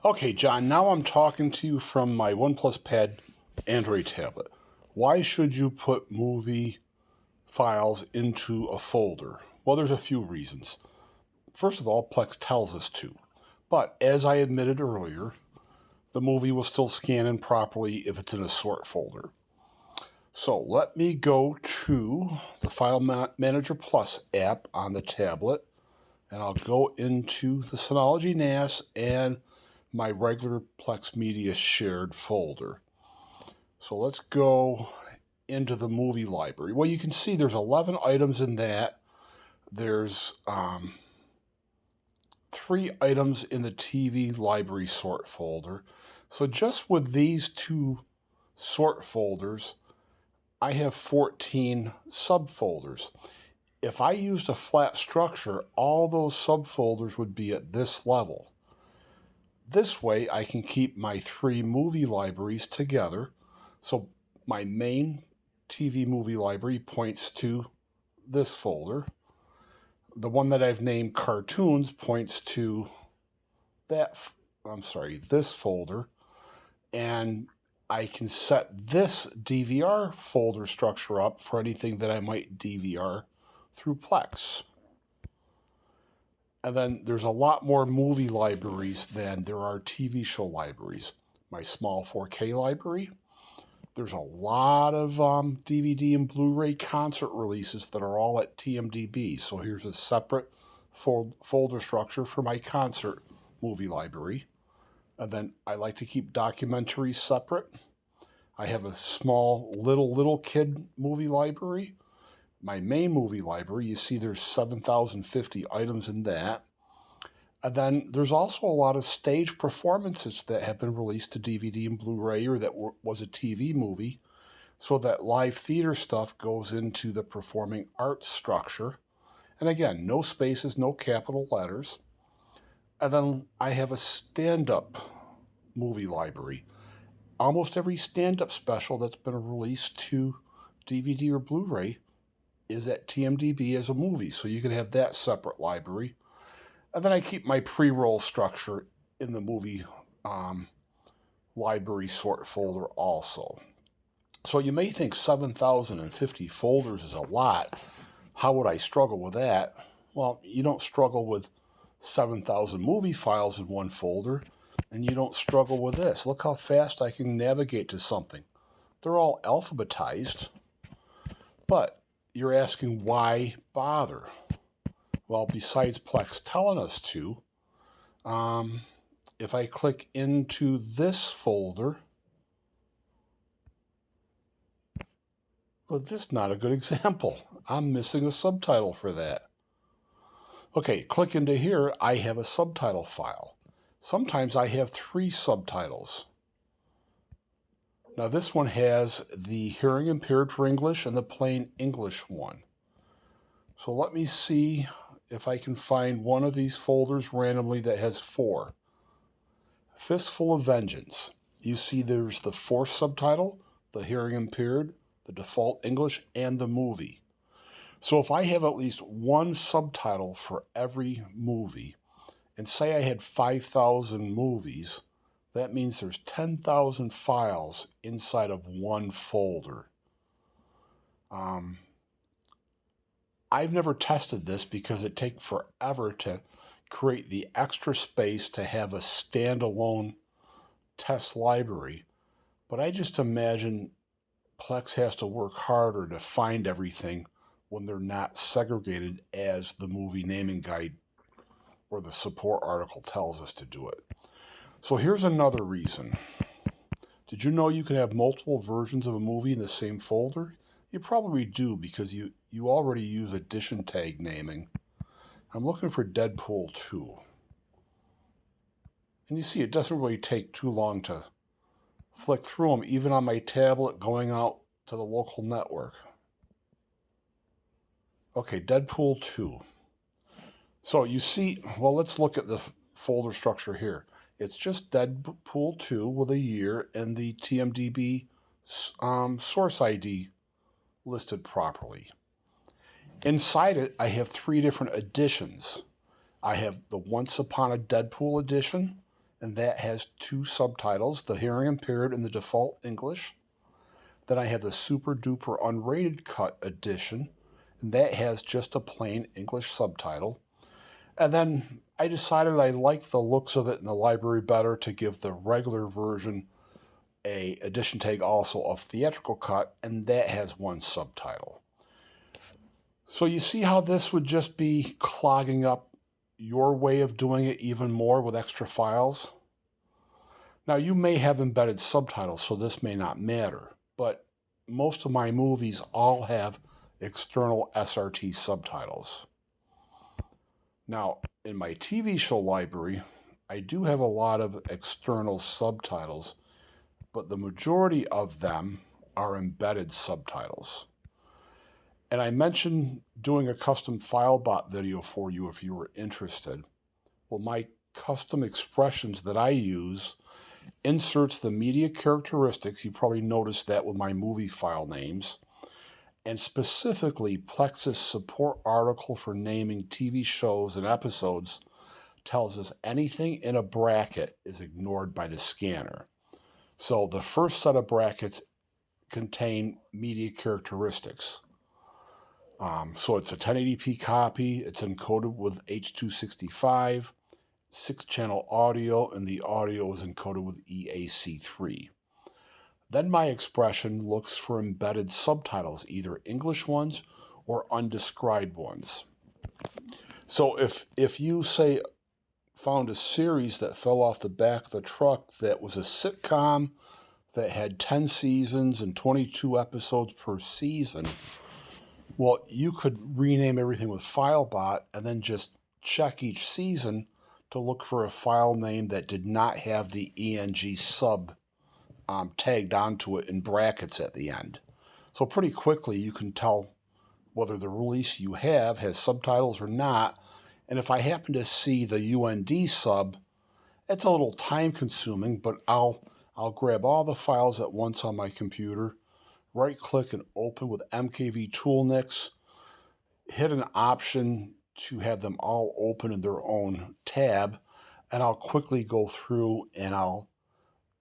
Okay, John, now I'm talking to you from my OnePlus Pad Android tablet. Why should you put movie files into a folder? Well, there's a few reasons. First of all, Plex tells us to. But as I admitted earlier, the movie will still scan in properly if it's in a sort folder. So let me go to the File Manager Plus app on the tablet, and I'll go into the Synology NAS and my regular Plex Media shared folder. So let's go into the movie library. Well, you can see there's 11 items in that. There's 3 items in the TV library sort folder. So just with these 2 sort folders, I have 14 subfolders. If I used a flat structure, all those subfolders would be at this level. This way, I can keep my 3 movie libraries together. So my main TV movie library points to this folder. The one that I've named cartoons points to this folder. And I can set this DVR folder structure up for anything that I might DVR through Plex. And then there's a lot more movie libraries than there are TV show libraries. My small 4K library, there's a lot of DVD and Blu-ray concert releases that are all at TMDB. So here's a separate folder structure for my concert movie library. And then I like to keep documentaries separate. I have a small little kid movie library. My main movie library, you see there's 7,050 items in that. And then there's also a lot of stage performances that have been released to DVD and Blu-ray or that was a TV movie. So that live theater stuff goes into the performing arts structure. And again, no spaces, no capital letters. And then I have a stand-up movie library. Almost every stand-up special that's been released to DVD or Blu-ray is at TMDB as a movie, so you can have that separate library. And then I keep my pre-roll structure in the movie library sort folder also. So you may think 7,050 folders is a lot. How would I struggle with that? Well, you don't struggle with 7,000 movie files in one folder, and you don't struggle with this. Look how fast I can navigate to something. They're all alphabetized, but you're asking why bother? Well, besides Plex telling us to, if I click into this folder, well, this is not a good example. I'm missing a subtitle for that. Okay, click into here, I have a subtitle file. Sometimes I have 3 subtitles. Now this one has the hearing impaired for English and the plain English one. So let me see if I can find one of these folders randomly that has 4. Fistful of Vengeance. You see there's the 4th subtitle, the hearing impaired, the default English, and the movie. So if I have at least one subtitle for every movie, and say I had 5,000 movies, that means there's 10,000 files inside of one folder. I've never tested this because it takes forever to create the extra space to have a standalone test library. But I just imagine Plex has to work harder to find everything when they're not segregated as the movie naming guide or the support article tells us to do it. So here's another reason. Did you know you can have multiple versions of a movie in the same folder? You probably do because you already use edition tag naming. I'm looking for Deadpool 2. And you see it doesn't really take too long to flick through them, even on my tablet going out to the local network. Okay, Deadpool 2. So you see, well, let's look at the folder structure here. It's just Deadpool 2 with a year and the TMDB source ID listed properly. Inside it, I have 3 different editions. I have the Once Upon a Deadpool edition, and that has 2 subtitles, the hearing impaired and the default English. Then I have the super duper unrated cut edition, and that has just a plain English subtitle. And then I decided I liked the looks of it in the library better to give the regular version a edition tag, also a theatrical cut, and that has 1 subtitle. So you see how this would just be clogging up your way of doing it even more with extra files? Now you may have embedded subtitles, so this may not matter, but most of my movies all have external SRT subtitles. Now, in my TV show library, I do have a lot of external subtitles, but the majority of them are embedded subtitles. And I mentioned doing a custom FileBot video for you if you were interested. Well, my custom expressions that I use inserts the media characteristics. You probably noticed that with my movie file names. And specifically, Plex's support article for naming TV shows and episodes tells us anything in a bracket is ignored by the scanner. So the first set of brackets contain media characteristics. So it's a 1080p copy, it's encoded with H.265, 6-channel audio, and the audio is encoded with EAC3. Then my expression looks for embedded subtitles, either English ones or undescribed ones. So if you, say, found a series that fell off the back of the truck that was a sitcom that had 10 seasons and 22 episodes per season, well, you could rename everything with FileBot and then just check each season to look for a file name that did not have the ENG sub tagged onto it in brackets at the end. So pretty quickly you can tell whether the release you have has subtitles or not. And if I happen to see the UND sub, it's a little time consuming, but I'll grab all the files at once on my computer, right click and open with MKV Toolnix, hit an option to have them all open in their own tab, and I'll quickly go through and I'll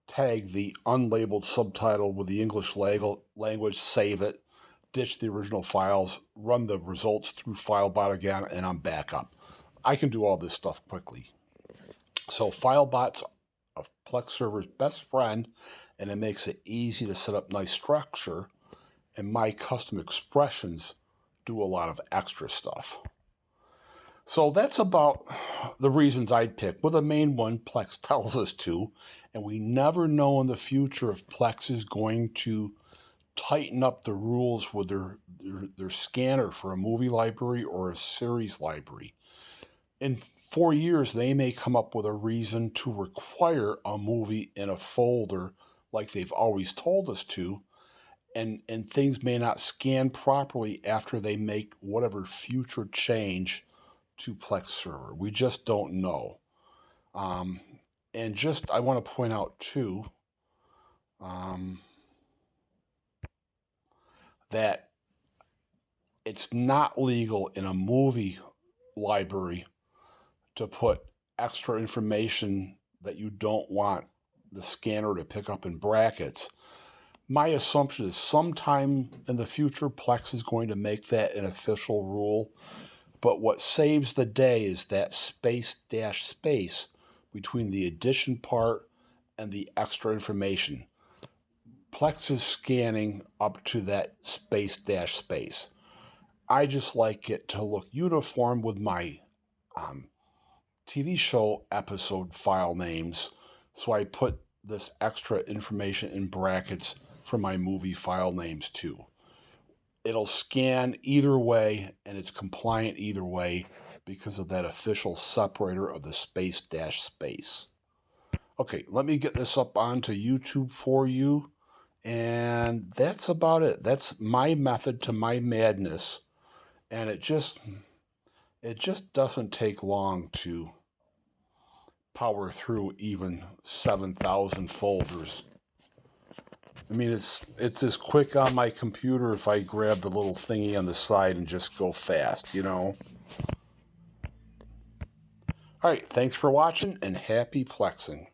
tag the unlabeled subtitle with the English language, save it, ditch the original files, run the results through FileBot again, and I'm back up. I can do all this stuff quickly. So FileBot's a Plex server's best friend, and it makes it easy to set up nice structure, and my custom expressions do a lot of extra stuff. So that's about the reasons I'd pick. Well, the main one, Plex tells us to, and we never know in the future if Plex is going to tighten up the rules with their scanner for a movie library or a series library. In 4 years, they may come up with a reason to require a movie in a folder like they've always told us to, and things may not scan properly after they make whatever future change to Plex server. We just don't know. And just, I want to point out too, that it's not legal in a movie library to put extra information that you don't want the scanner to pick up in brackets. My assumption is sometime in the future, Plex is going to make that an official rule. But what saves the day is that space dash space between the addition part and the extra information. Plex is scanning up to that space dash space. I just like it to look uniform with my TV show episode file names, so I put this extra information in brackets for my movie file names too. It'll scan either way, and it's compliant either way because of that official separator of the space dash space. Okay, let me get this up onto YouTube for you, and that's about it. That's my method to my madness, and it just doesn't take long to power through even 7,000 folders. I mean, it's as quick on my computer if I grab the little thingy on the side and just go fast, you know. All right, thanks for watching and happy Plexing.